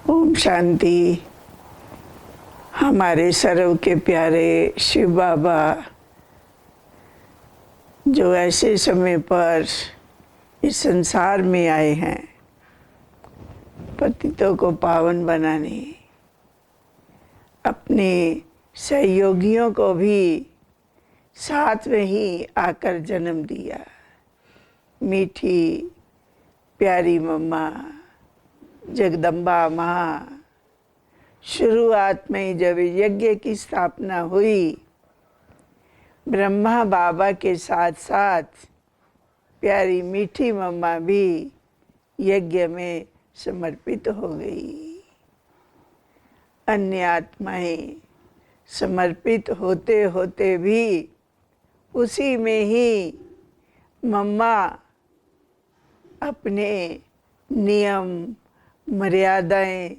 ओम शांति। हमारे सर्व के प्यारे शिव बाबा जो ऐसे समय पर इस संसार में आए हैं पतितों को पावन बनाने, अपने सहयोगियों को भी साथ में ही आकर जन्म दिया। मीठी प्यारी मम्मा जगदम्बा माँ, शुरुआत में जब यज्ञ की स्थापना हुई, ब्रह्मा बाबा के साथ साथ प्यारी मीठी मम्मा भी यज्ञ में समर्पित हो गई। अन्य आत्माएं समर्पित होते होते भी उसी में ही मम्मा अपने नियम मर्यादाएं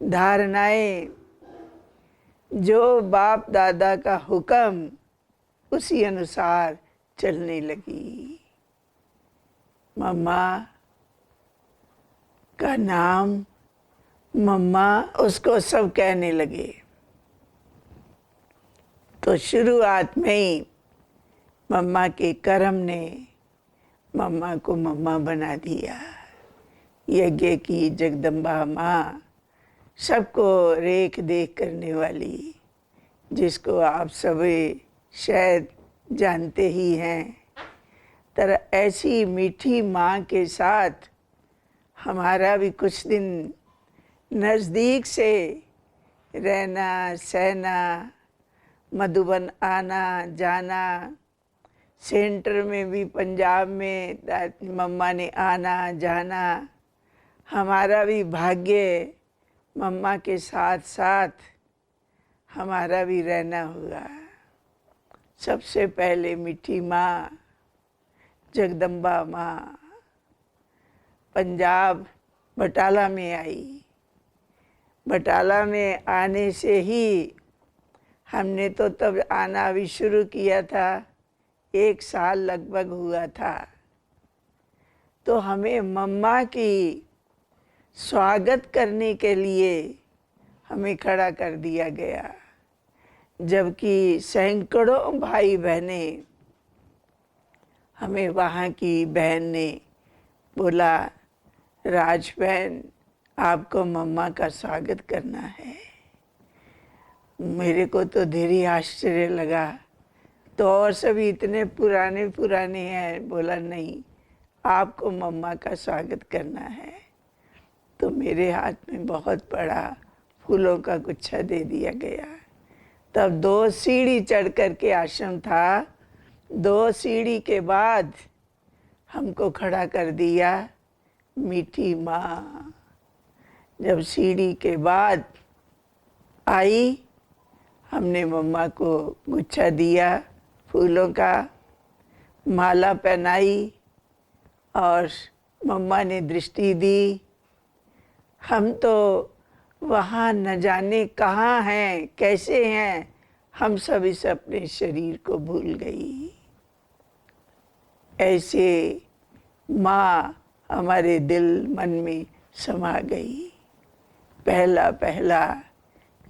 धारणाएं जो बाप दादा का हुक्म उसी अनुसार चलने लगी। मम्मा का नाम मम्मा उसको सब कहने लगे। तो शुरुआत में ही मम्मा के कर्म ने मम्मा को मम्मा बना दिया। यज्ञ की जगदम्बा माँ, सबको रेख देख करने वाली, जिसको आप सभी शायद जानते ही हैं, तरह ऐसी मीठी माँ के साथ हमारा भी कुछ दिन नज़दीक से रहना सहना, मधुबन आना जाना, सेंटर में भी पंजाब में मम्मा ने आना जाना, हमारा भी भाग्य मम्मा के साथ साथ हमारा भी रहना हुआ। सबसे पहले मीठी माँ जगदम्बा माँ पंजाब बटाला में आई। बटाला में आने से ही हमने तो तब आना भी शुरू किया था, 1 साल लगभग हुआ था। तो हमें मम्मा की स्वागत करने के लिए हमें खड़ा कर दिया गया, जबकि सैकड़ों भाई बहनें, हमें वहाँ की बहन ने बोला, राज बहन आपको मम्मा का स्वागत करना है। मेरे को तो धीरे आश्चर्य लगा। तो और सभी इतने पुराने हैं। बोला नहीं, आपको मम्मा का स्वागत करना है। तो मेरे हाथ में बहुत बड़ा फूलों का गुच्छा दे दिया गया। तब 2 सीढ़ी चढ़ कर के आश्रम था। 2 सीढ़ी के बाद हमको खड़ा कर दिया मीठी माँ। जब सीढ़ी के बाद आई, हमने मम्मा को गुच्छा दिया फूलों का, माला पहनाई और मम्मा ने दृष्टि दी। हम तो वहाँ न जाने कहाँ हैं, कैसे हैं, हम सब इस अपने शरीर को भूल गई। ऐसे माँ हमारे दिल मन में समा गई। पहला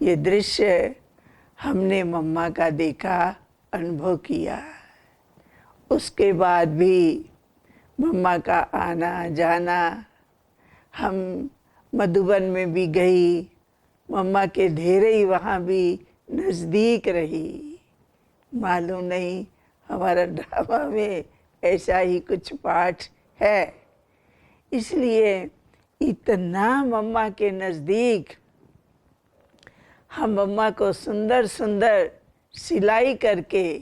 ये दृश्य हमने मम्मा का देखा, अनुभव किया। उसके बाद भी मम्मा का आना जाना, हम मधुबन में भी गई, मम्मा के ढेरे ही वहाँ भी नज़दीक रही। मालूम नहीं हमारा ड्रामा में ऐसा ही कुछ पाठ है, इसलिए इतना मम्मा के नज़दीक हम मम्मा को सुंदर सुंदर सिलाई करके,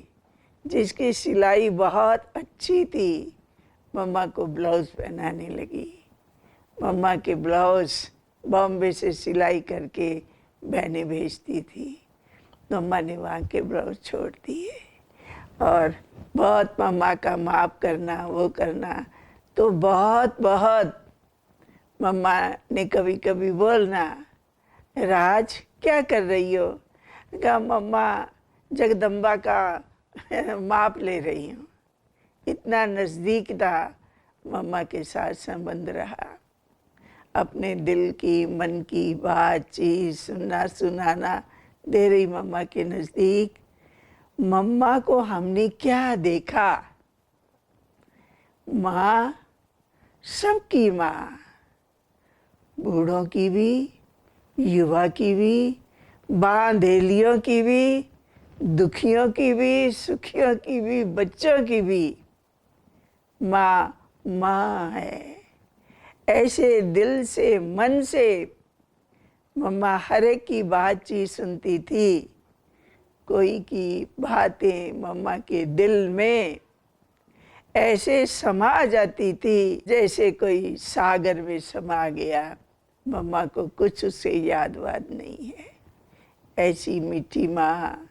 जिसकी सिलाई बहुत अच्छी थी, मम्मा को ब्लाउज़ पहनाने लगी। मम्मा के ब्लाउज़ बॉम्बे से सिलाई करके बहनें भेजती थी। मम्मा ने वहाँ के ब्लाउज़ छोड़ दिए और बहुत मम्मा का माप करना, वो करना। तो बहुत मम्मा ने कभी कभी बोलना, राज क्या कर रही हो? कहा मम्मा जगदम्बा का माप ले रही हूँ। इतना नज़दीक था मम्मा के साथ संबंध रहा। अपने दिल की मन की बातचीत सुनाना दे रही मम्मा के नज़दीक। मम्मा को हमने क्या देखा? माँ सबकी माँ, बूढ़ों की भी, युवा की भी, बांधेलियों की भी, दुखियों की भी, सुखियों की भी, बच्चों की भी। माँ माँ है। ऐसे दिल से मन से मम्मा हर एक की बातचीत सुनती थी। कोई की बातें मम्मा के दिल में ऐसे समा जाती थी जैसे कोई सागर में समा गया। मम्मा को कुछ उससे याद वाद नहीं है। ऐसी मीठी माँ,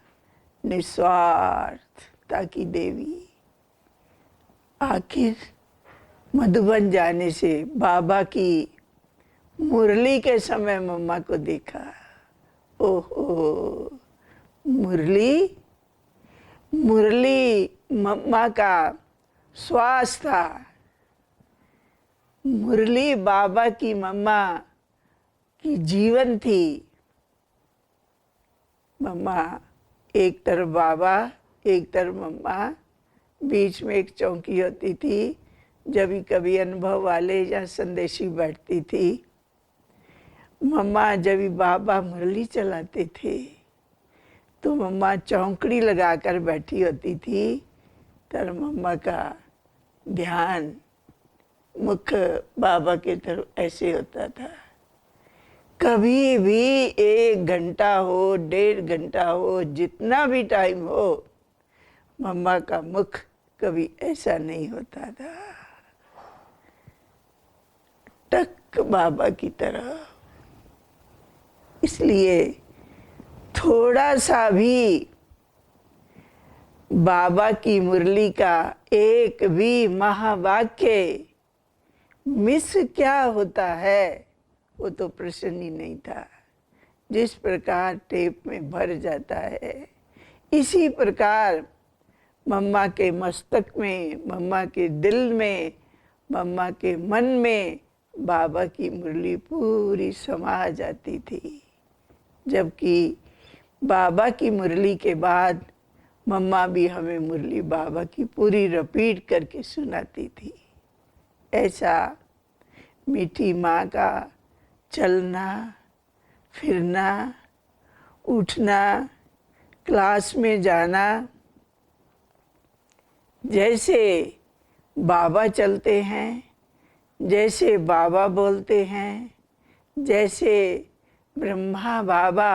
निस्वार्थता की देवी। आखिर मधुबन जाने से बाबा की मुरली के समय मम्मा को देखा। ओहो, मुरली मुरली मम्मा का श्वास था। मुरली बाबा की मम्मा की जीवन थी। मम्मा एक तरफ बाबा, एक तरफ मम्मा, बीच में एक चौकी होती थी। जब भी कभी अनुभव वाले या संदेशी बैठती थी, मम्मा जब भी बाबा मुरली चलाते थे तो मम्मा चौकड़ी लगाकर बैठी होती थी। तब मम्मा का ध्यान मुख बाबा की तरफ ऐसे होता था। कभी भी 1 घंटा हो, 1.5 घंटा हो, जितना भी टाइम हो, मम्मा का मुख कभी ऐसा नहीं होता था, टक बाबा की तरह। इसलिए थोड़ा सा भी बाबा की मुरली का एक भी महावाक्य मिस क्या होता है, वो तो प्रश्न ही नहीं था। जिस प्रकार टेप में भर जाता है, इसी प्रकार मम्मा के मस्तक में, मम्मा के दिल में, मम्मा के मन में बाबा की मुरली पूरी समा जाती थी। जबकि बाबा की मुरली के बाद मम्मा भी हमें मुरली बाबा की पूरी रिपीट करके सुनाती थी। ऐसा मीठी माँ का चलना, फिरना, उठना, क्लास में जाना, जैसे बाबा चलते हैं, जैसे बाबा बोलते हैं, जैसे ब्रह्मा बाबा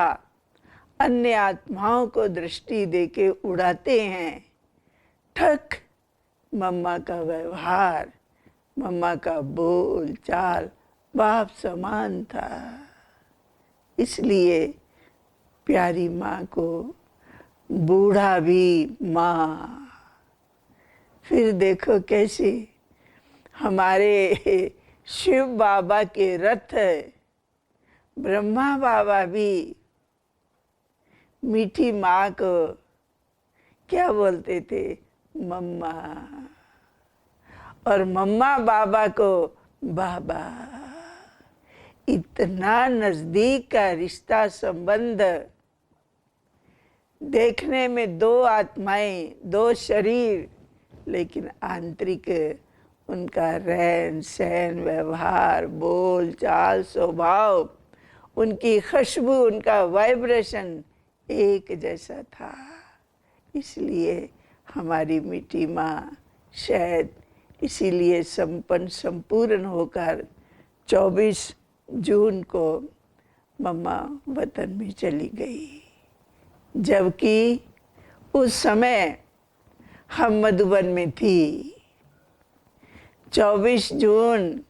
अन्य आत्माओं को दृष्टि देके उड़ाते हैं, ठक मम्मा का व्यवहार, मम्मा का बोल चाल बाप समान था। इसलिए प्यारी माँ को बूढ़ा भी माँ। फिर देखो कैसे हमारे शिव बाबा के रथ ब्रह्मा बाबा भी मीठी माँ को क्या बोलते थे? मम्मा। और मम्मा बाबा को बाबा। इतना नजदीक का रिश्ता संबंध। देखने में 2 आत्माएं, 2 शरीर, लेकिन आंतरिक उनका रहन सहन, व्यवहार, बोल चाल, स्वभाव, उनकी खुशबू, उनका वाइब्रेशन एक जैसा था। इसलिए हमारी मीठी माँ शायद इसीलिए संपन्न संपूर्ण होकर 24 जून को मम्मा वतन में चली गई। जबकि उस समय हम मधुबन में थी। 24 जून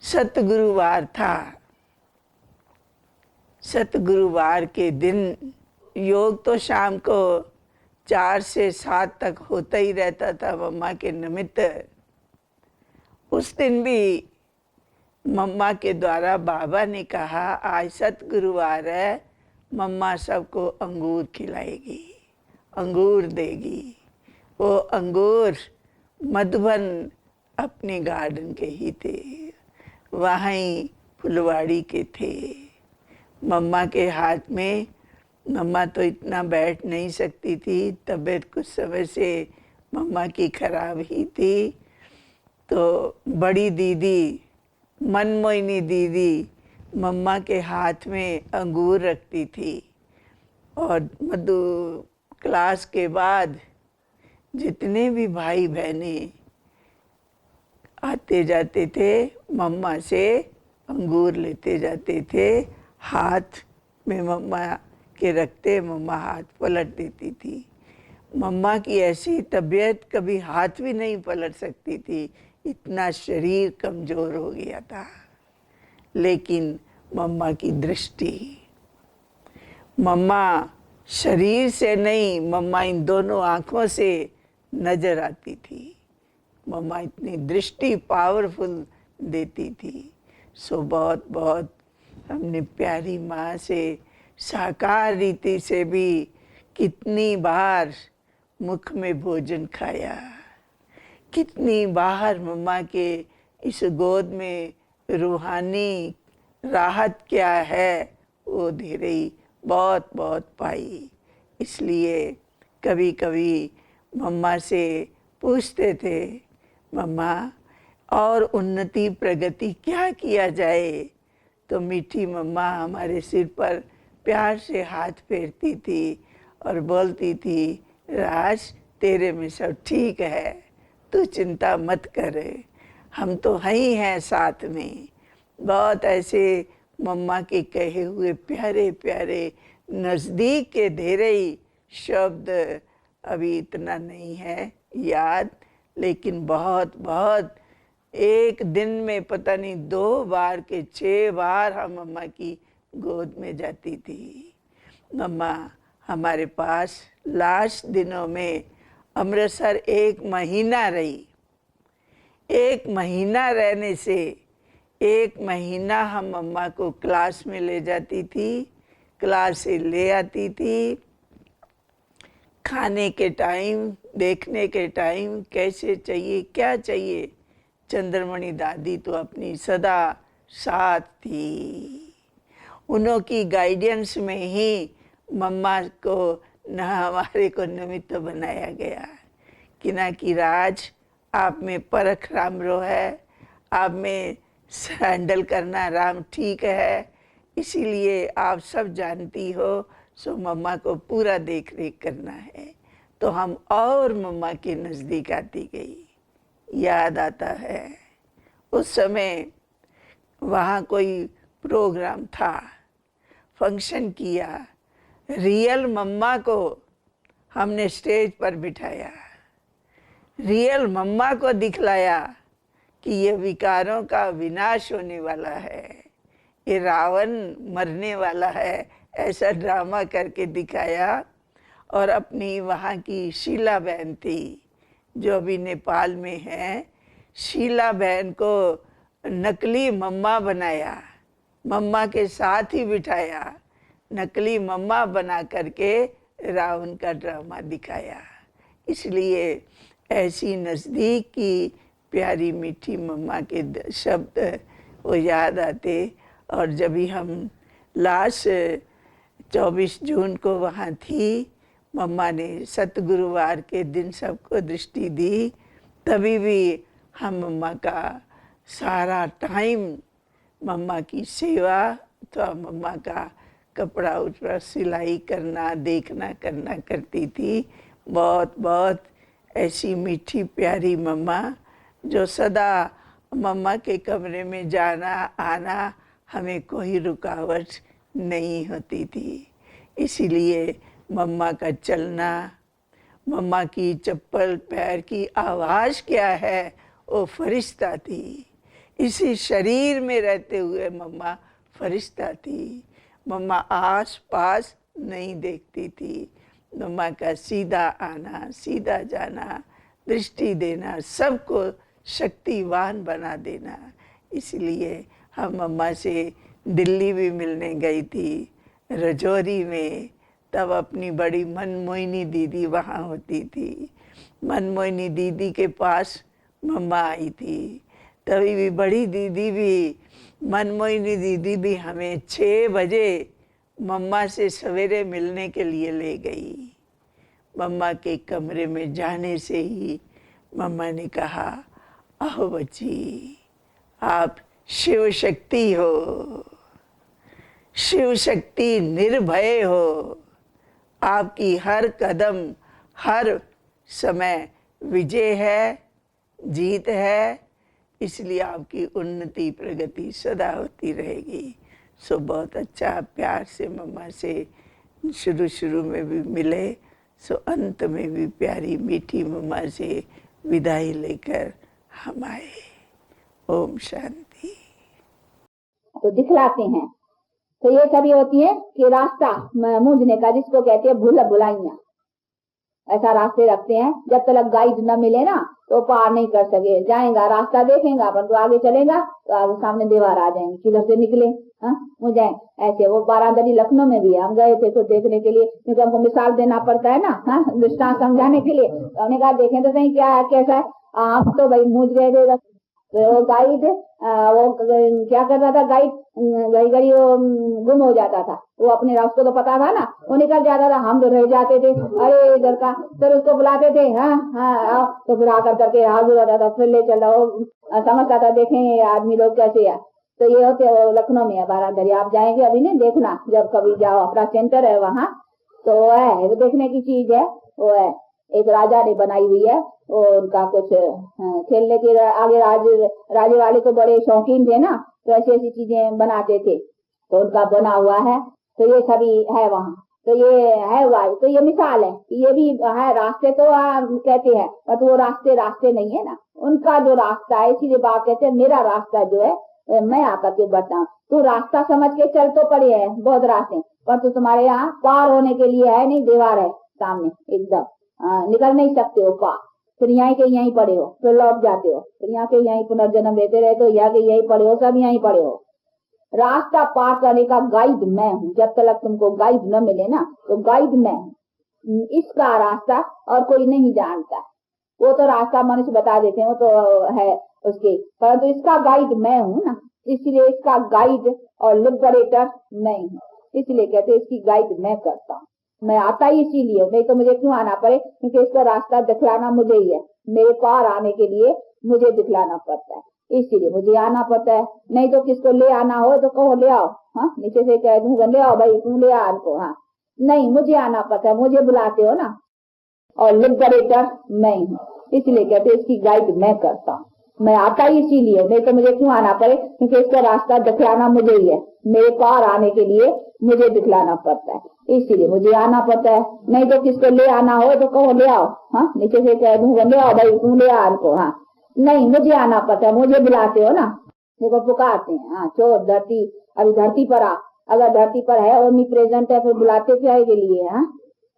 सतगुरुवार था। सतगुरुवार के दिन योग तो शाम को 4 से 7 तक होता ही रहता था मम्मा के निमित्त। उस दिन भी मम्मा के द्वारा बाबा ने कहा आज सतगुरुवार है, मम्मा सबको अंगूर खिलाएगी, अंगूर देगी। वो अंगूर मधुबन अपने गार्डन के ही थे, वहीं फुलवाड़ी के थे। मम्मा के हाथ में, मम्मा तो इतना बैठ नहीं सकती थी, तबीयत कुछ समय से मम्मा की खराब ही थी। तो बड़ी दीदी, मनमोहिनी दीदी, मम्मा के हाथ में अंगूर रखती थी। और मधु क्लास के बाद जितने भी भाई बहने आते जाते थे, मम्मा से अंगूर लेते जाते थे। हाथ में मम्मा के रखते, मम्मा हाथ पलट देती थी। मम्मा की ऐसी तबीयत, कभी हाथ भी नहीं पलट सकती थी, इतना शरीर कमज़ोर हो गया था। लेकिन मम्मा की दृष्टि, मम्मा शरीर से नहीं, मम्मा इन दोनों आँखों से नज़र आती थी। मम्मा इतनी दृष्टि पावरफुल देती थी। सो बहुत बहुत हमने प्यारी माँ से साकार रीति से भी कितनी बार मुख में भोजन खाया, कितनी बार मम्मा के इस गोद में रूहानी राहत क्या है वो धीरे बहुत बहुत पाई। इसलिए कभी कभी मम्मा से पूछते थे, मम्मा और उन्नति प्रगति क्या किया जाए? तो मीठी मम्मा हमारे सिर पर प्यार से हाथ फेरती थी और बोलती थी, राज तेरे में सब ठीक है, तू चिंता मत कर, हम तो ही हैं साथ में। बहुत ऐसे मम्मा के कहे हुए प्यारे प्यारे नज़दीक के ढेरे ही शब्द अभी इतना नहीं है याद, लेकिन बहुत बहुत एक दिन में पता नहीं 2 बार के 6 बार हम मम्मा की गोद में जाती थी। मम्मा हमारे पास लास्ट दिनों में अमृतसर 1 महीना रही। 1 महीना रहने से 1 महीना हम मम्मा को क्लास में ले जाती थी, क्लास से ले आती थी। खाने के टाइम, देखने के टाइम, कैसे चाहिए क्या चाहिए, चंद्रमणि दादी तो अपनी सदा साथ थी। उन्हों की गाइडेंस में ही मम्मा को न हमारे को निमित्त बनाया गया कि ना कि राज आप में परख राम रो है, आप में हैंडल करना राम ठीक है, इसीलिए आप सब जानती हो, सो मम्मा को पूरा देख रेख करना है। तो हम और मम्मा के नज़दीक आती गई। याद आता है उस समय वहाँ कोई प्रोग्राम था, फंक्शन किया, रियल मम्मा को हमने स्टेज पर बिठाया, रियल मम्मा को दिखलाया कि ये विकारों का विनाश होने वाला है, ये रावण मरने वाला है, ऐसा ड्रामा करके दिखाया। और अपनी वहाँ की शीला बहन थी जो अभी नेपाल में है, शीला बहन को नकली मम्मा बनाया, मम्मा के साथ ही बिठाया, नकली मम्मा बना करके रावण का ड्रामा दिखाया। इसलिए ऐसी नज़दीक की प्यारी मीठी मम्मा के शब्द वो याद आते। और जब भी हम लास्ट 24 जून को वहाँ थी, मम्मा ने सतगुरुवार के दिन सबको दृष्टि दी, तभी भी हम मम्मा का सारा टाइम मम्मा की सेवा, तो मम्मा का कपड़ा उपड़ा सिलाई करना, देखना करना करती थी। बहुत बहुत ऐसी मीठी प्यारी मम्मा जो सदा मम्मा के कमरे में जाना आना हमें कोई रुकावट नहीं होती थी। इसीलिए मम्मा का चलना, मम्मा की चप्पल पैर की आवाज़ क्या है, वो फरिश्ता थी। इसी शरीर में रहते हुए मम्मा फरिश्ता थी। मम्मा आस पास नहीं देखती थी। मम्मा का सीधा आना, सीधा जाना, दृष्टि देना, सबको शक्तिवान बना देना। इसलिए हम मम्मा से दिल्ली भी मिलने गई थी, रजौरी में, तब अपनी बड़ी मनमोहिनी दीदी वहाँ होती थी। मनमोहिनी दीदी के पास मम्मा आई थी। तभी भी बड़ी दीदी भी, मनमोहिनी दीदी भी हमें 6 बजे मम्मा से सवेरे मिलने के लिए ले गई। मम्मा के कमरे में जाने से ही मम्मा ने कहा, आओ बच्ची, आप शिव शक्ति हो, शिव शक्ति निर्भय हो, आपकी हर कदम हर समय विजय है, जीत है, इसलिए आपकी उन्नति प्रगति सदा होती रहेगी। सो बहुत अच्छा प्यार से मम्मा से शुरू में भी मिले, सो अंत में भी प्यारी मीठी मम्मा से विदाई लेकर हम आए। ओम शांति। तो दिखलाते हैं, तो ये सभी होती है कि रास्ता मूंझने का, जिसको कहते हैं भुलाइयां। ऐसा रास्ते रखते हैं, जब तक गाइड न मिले ना तो पार नहीं कर सके। जाएगा रास्ता देखेगा, पर तो आगे चलेगा तो आगे सामने दीवार आ जाएंगे, किधर से निकले मुझे ऐसे। वो बारादरी लखनऊ में भी हम गए थे तो देखने के लिए, क्योंकि हमको मिसाल देना पड़ता है ना, दृष्टांत समझाने के लिए। तो हमने कहा देखें तो सही क्या है कैसा है। आप तो भाई मूझ गए थे। तो गाइड वो क्या कर रहा था, गाइड घड़ी वो गुम हो जाता था। वो अपने रास्ते तो पता था ना, वो निकल जाता था, हम तो रह जाते थे, अरे इधर का। फिर उसको बुलाते थे, हाँ तो फिर आकर करके हाजिर होता था, फिर ले चल रहा, समझता था देखें आदमी लोग कैसे है। तो ये होते लखनऊ में है बारादरी, आप जाएंगे अभी नहीं देखना, जब कभी जाओ, अपना सेंटर है वहाँ। तो वो है, वो देखने की चीज है। वो है एक राजा ने बनाई हुई है, वो उनका कुछ खेलने के आगे राजे वाले तो बड़े शौकीन थे ना, तो ऐसी ऐसी चीजें बनाते थे, तो उनका बना हुआ है। तो ये सभी है वहाँ। तो ये है वाई, तो ये मिसाल है, ये भी है। रास्ते तो कहते हैं, पर वो रास्ते नहीं है ना, उनका जो रास्ता है। इसीलिए बाप कहते हैं मेरा रास्ता जो है मैं आकर के बताऊं। तू रास्ता समझ के चल तो पड़े है बहुत रास्ते, पर तो तुम्हारे यहाँ पार होने के लिए है नहीं, दीवार है सामने एकदम, निकल नहीं सकते हो पार। फिर यहाँ के यहीं पड़े हो, फिर लौट जाते हो, फिर यहाँ के यहीं पुनर्जन्म लेते रहते हो, यहाँ के यहीं पड़े हो, सब यहीं पड़े हो। रास्ता पार करने का गाइड मैं हूँ। जब तक तुमको गाइड न मिले ना, तो गाइड मैं हूँ। इसका रास्ता और कोई नहीं जानता। वो तो रास्ता मनुष्य बता देते हैं, वो तो है उसके, परंतु इसका गाइड मैं हूँ ना, इसलिए इसका गाइड और लिबरेटर मैं हूँ। इसलिए कहते इसकी गाइड मैं करता हूँ। मैं आता ही इसीलिए, नहीं तो मुझे क्यों आना पड़े, क्योंकि इसका रास्ता दिखलाना मुझे ही है। मेरे पार आने के लिए मुझे दिखलाना पड़ता है, इसीलिए मुझे आना पड़ता है। नहीं तो किसको ले आना हो तो कहो ले आओ, नीचे से कह दूंगा ले आओ भाई, तुम ले आ इनको। नहीं, मुझे आना पड़ता है, मुझे बुलाते हो ना। और लिबरेटर मैं हूँ, इसलिए कहते इसकी गाइड मैं करता हूँ। मैं आता ही इसीलिए, नहीं तो मुझे क्यों आना पड़े, क्योंकि इसका रास्ता दिखलाना मुझे ही है। मेरे पार आने के लिए मुझे दिखलाना पड़ता है, इसीलिए मुझे आना पड़ता है। नहीं तो किसको ले आना हो तो कहो ले आओ, नीचे से कह दूंगा ले आओ भाई, तुम ले आ इनको। नहीं, मुझे आना पड़ता है, मुझे बुलाते हो ना, देखो पुकारते हैं। चोर धरती, अभी धरती पर आ, अगर धरती पर है ओमनी प्रेजेंट है, फिर बुलाते क्या के लिए,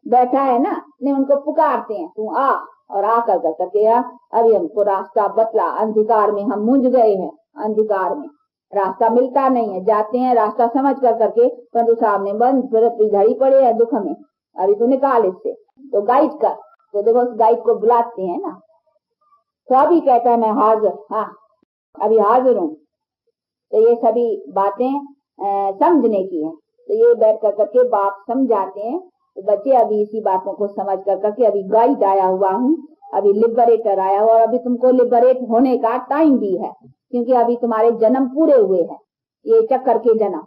बैठा है ना, नहीं उनको पुकारते हैं, तू आ। और आकर करके अभी हमको रास्ता बतला। अंधकार में हम मूंझ गए हैं, अंधकार में रास्ता मिलता नहीं है, जाते हैं रास्ता समझ कर करके, परंतु सामने बंद, फिर धड़ी पड़े हैं दुख में, अभी तो निकाल इससे, तो गाइड कर। तो देखो उस गाइड को बुलाते हैं ना, तो अभी कहता है मैं हाजिर, अभी हाजिर हूँ। तो ये सभी बातें समझने की है। तो ये बैठ कर करके बाप समझाते हैं। तो बच्चे अभी इसी बातों को समझ कर करके, अभी गाइड आया हुआ हूँ, अभी लिबरेटर आया हुआ, और अभी तुमको लिबरेट होने का टाइम भी है, क्योंकि अभी तुम्हारे जन्म पूरे हुए हैं। ये चक्कर के जन्म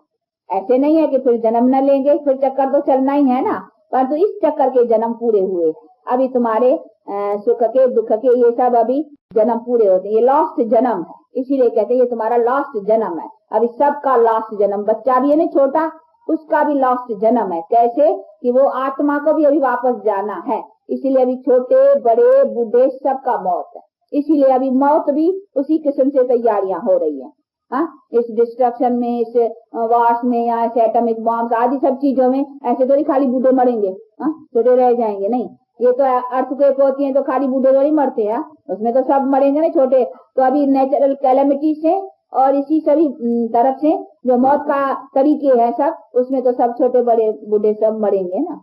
ऐसे नहीं है कि फिर जन्म न लेंगे, फिर चक्कर तो चलना ही है ना, परंतु इस चक्कर के जन्म पूरे हुए। अभी तुम्हारे सुख के दुख के ये सब अभी जन्म पूरे होते हैं। ये लास्ट जन्म है, इसीलिए कहते हैं ये तुम्हारा लास्ट जन्म है। अभी सबका लास्ट जन्म, बच्चा भी है ना छोटा, उसका भी लास्ट जन्म है। कैसे कि वो आत्मा को भी अभी वापस जाना है, इसीलिए अभी छोटे बड़े बूढ़े सबका मौत है। इसीलिए अभी मौत भी उसी किस्म से तैयारियां हो रही है। इस डिस्ट्रक्शन में, इस वार्स में, या इस एटॉमिक बॉम्ब आदि सब चीजों में ऐसे थोड़ी खाली बूढ़े मरेंगे, छोटे रह जाएंगे, नहीं। ये तो अर्थक्वेक होती है तो खाली बूढ़े थोड़ी मरते हैं, उसमें तो सब मरेंगे ना छोटे। तो अभी नेचुरल कैलेमिटी से और इसी सभी तरफ से जो मौत का तरीके है सब, उसमें तो सब छोटे बड़े बूढ़े सब मरेंगे ना।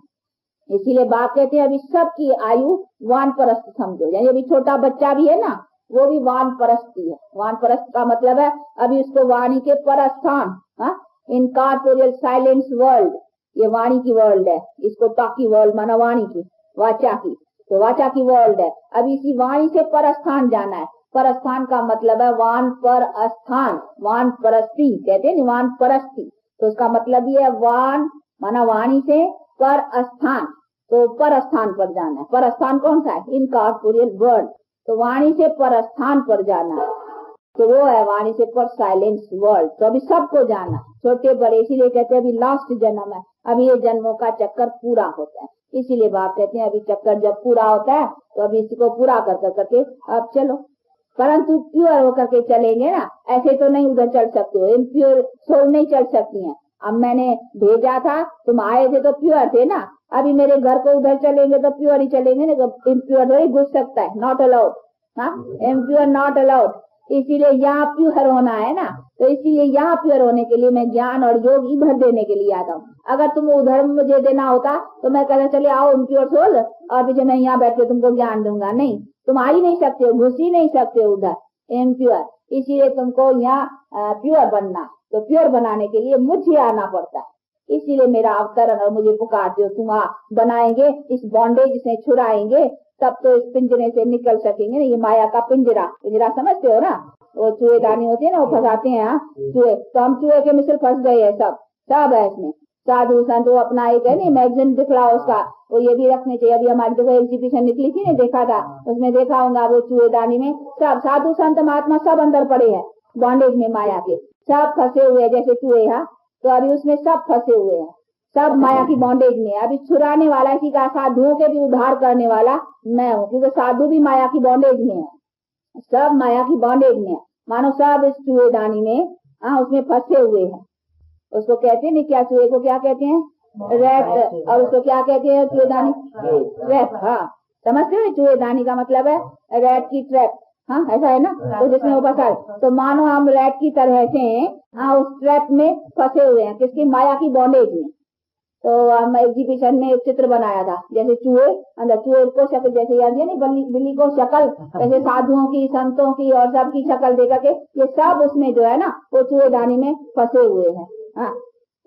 इसीलिए बाप कहते हैं अभी सबकी आयु वानप्रस्थ समझो, यानी अभी छोटा बच्चा भी है ना, वो भी वानप्रस्थी है। वानप्रस्थ का मतलब है अभी उसको वाणी के पर स्थान, इनकॉर्पोरियल साइलेंस वर्ल्ड, ये वाणी की वर्ल्ड है, इसको टॉकी वर्ल्ड माना वाणी की, वाचा की, तो वाचा की वर्ल्ड है। अब इसी वाणी से पर स्थान जाना है। पर स्थान का मतलब है वान पर स्थान, वान परस्ती कहते हैं, वान परस्ती, तो उसका मतलब ये है वान माना वाणी से पर स्थान, तो पर स्थान पर जाना है। पर स्थान कौन सा है? इनकॉर्पोरियल वर्ल्ड, तो वाणी से पर स्थान पर जाना है, तो वो है वाणी से पर साइलेंस वर्ल्ड। तो अभी सबको जाना, छोटे बड़े, इसीलिए कहते हैं अभी लास्ट जन्म है, अभी ये जन्मों का चक्कर पूरा होता है। इसीलिए बाप कहते हैं अभी चक्कर जब पूरा होता है तो अभी इसको पूरा कर करके अब चलो, परंतु प्योर होकर के चलेंगे ना, ऐसे तो नहीं उधर चल सकते हो, इम्प्योर सोल नहीं चल सकती है। अब मैंने भेजा था, तुम आए थे तो प्योर थे ना, अभी मेरे घर को उधर चलेंगे तो प्योर ही चलेंगे ना, इम्प्योर नहीं घुस सकता है, not allowed, impure not allowed. इसीलिए यहाँ प्योर होना है ना, तो इसीलिए यहाँ प्योर होने के लिए मैं ज्ञान और योग इधर देने के लिए आता हूँ। अगर तुम उधर मुझे देना होता तो मैं कहता चले आओ इम्प्योर सोल, और पीछे मैं यहाँ बैठ के तुमको ज्ञान दूंगा, नहीं, तुम आ ही नहीं सकते हो, घुस ही नहीं सकते हो उधर इम्प्योर। इसीलिए तुमको यहाँ प्योर बनना, तो प्योर बनाने के लिए मुझे आना पड़ता है। इसीलिए मेरा अवतरण और मुझे पुकारते हो, तुम बनाएंगे, इस बॉन्डेज से छुड़ाएंगे, तब तो इस पिंजरे से निकल सकेंगे ना। ये माया का पिंजरा, पिंजरा समझते हो ना, वो चूहेदानी होती है ना, वो फंसाते हैं चूहे, तो हम चूहे के मिसल फंस गए हैं सब है इसमें। साधु संत वो अपना एक है नहीं मैगजीन दिखला उसका, वो ये भी रखने चाहिए। अभी हमारी देखो एग्जीबिशन निकली थी ना, देखा था, उसमें देखा होगा वो चूहेदानी में सब साधु संत महात्मा सब अंदर पड़े हैं बॉन्डेज में, माया के सब फंसे हुए हैं जैसे चूहे, तो अभी उसमें सब फंसे हुए हैं, सब माया की बॉन्डेज में। अभी छुड़ाने वाला इसी का, साधुओं के भी उद्धार करने वाला मैं हूँ, क्योंकि साधु भी माया की बॉन्डेज में है, सब माया की बॉन्डेज में है, मानो सब इस चूहेदानी में उसमें फंसे हुए हैं। उसको कहते हैं क्या, चूहे को क्या कहते हैं? रैट, और उसको क्या कहते हैं? चूहेदानी, ट्रैप। समझते हो, चूहेदानी का मतलब है रैट की ट्रैप, ऐसा है ना, तो जिसमें वो फंसा, तो मानो हम रैट की तरह से उस ट्रैप में फंसे हुए हैं, किसकी? माया की बॉन्डेज में। तो हम एग्जीबिशन में एक चित्र बनाया था, जैसे चूहे अंदर, चूहे को शक्ल जैसे याद है नहीं, बिल्ली को शक्ल, जैसे साधुओं की, संतों की और सबकी शक्ल दे करके ये सब उसमें जो है ना वो चूहेदानी में फंसे हुए हैं।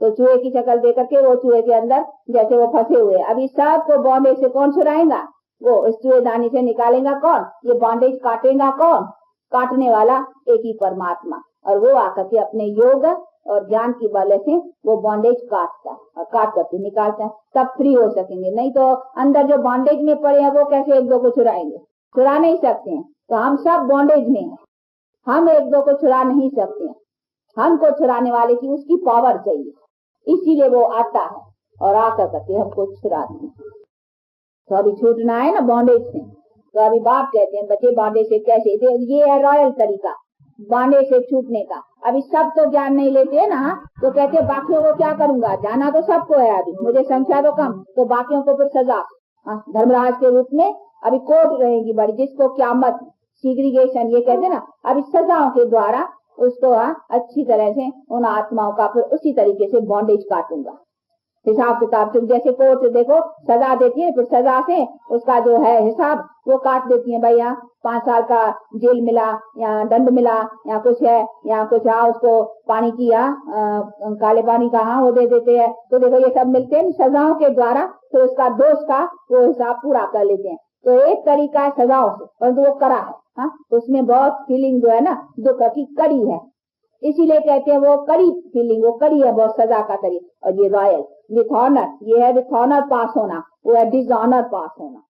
तो चूहे की शक्ल दे करके वो चूहे के अंदर जैसे वो फंसे हुए हैं। अभी सबको बॉन्डेज से कौन छुड़ाएगा? वो इस चूहेदानी से निकालेगा कौन? ये बॉन्डेज काटेगा कौन? काटने वाला एक ही परमात्मा, और वो आकर के अपने योग और ज्ञान की बल से वो बॉन्डेज काटता है और काट करके निकालता है, तब फ्री हो सकेंगे। नहीं तो अंदर जो बॉन्डेज में पड़े हैं वो कैसे एक दो को छुड़ाएंगे? छुड़ा नहीं सकते हैं। तो हम सब बॉन्डेज में हैं, हम एक दो को छुड़ा नहीं सकते हैं, हमको छुड़ाने वाले की उसकी पावर चाहिए, इसीलिए वो आता है और आकर करके हमको छुड़ाते हैं। तो अभी छूटना है ना बॉन्डेज से, तो अभी बाप कहते हैं बच्चे बॉन्डेज से कैसे, ये है रॉयल तरीका बॉन्डेज से छूटने का। अभी सब तो ज्ञान नहीं लेते है ना, तो कहते हैं बाकियों को क्या करूंगा, जाना तो सबको है, अभी मुझे संख्या तो कम, तो बाकियों को फिर सजा धर्मराज के रूप में अभी कोर्ट रहेगी बड़ी, जिसको क़यामत सीग्रीगेशन ये कहते हैं ना, अभी सजाओं के द्वारा उसको अच्छी तरह से उन आत्माओं का फिर उसी तरीके से बॉन्डेज काटूंगा। हिसाब किताब से जैसे कोर्ट देखो सजा देती है, फिर सजा से उसका जो है हिसाब वो काट देती है, भाई यहाँ 5 साल का जेल मिला, यहाँ दंड मिला, यहाँ कुछ है, यहाँ कुछ उसको पानी की काले पानी का वो दे देते हैं। तो देखो ये सब मिलते हैं सजाओं के द्वारा, तो उसका दोष का वो हिसाब पूरा कर लेते हैं। तो एक तरीका है सजाओं से, परंतु वो कड़ा है, उसमें बहुत फीलिंग जो है ना दुख की कड़ी है, इसीलिए कहते हैं वो कड़ी फीलिंग, वो कड़ी है बहुत सजा का तरीका। और ये रॉयल विथ ऑनर, ये है विथ ऑनर पास होना, वो है डिसऑनर पास होना।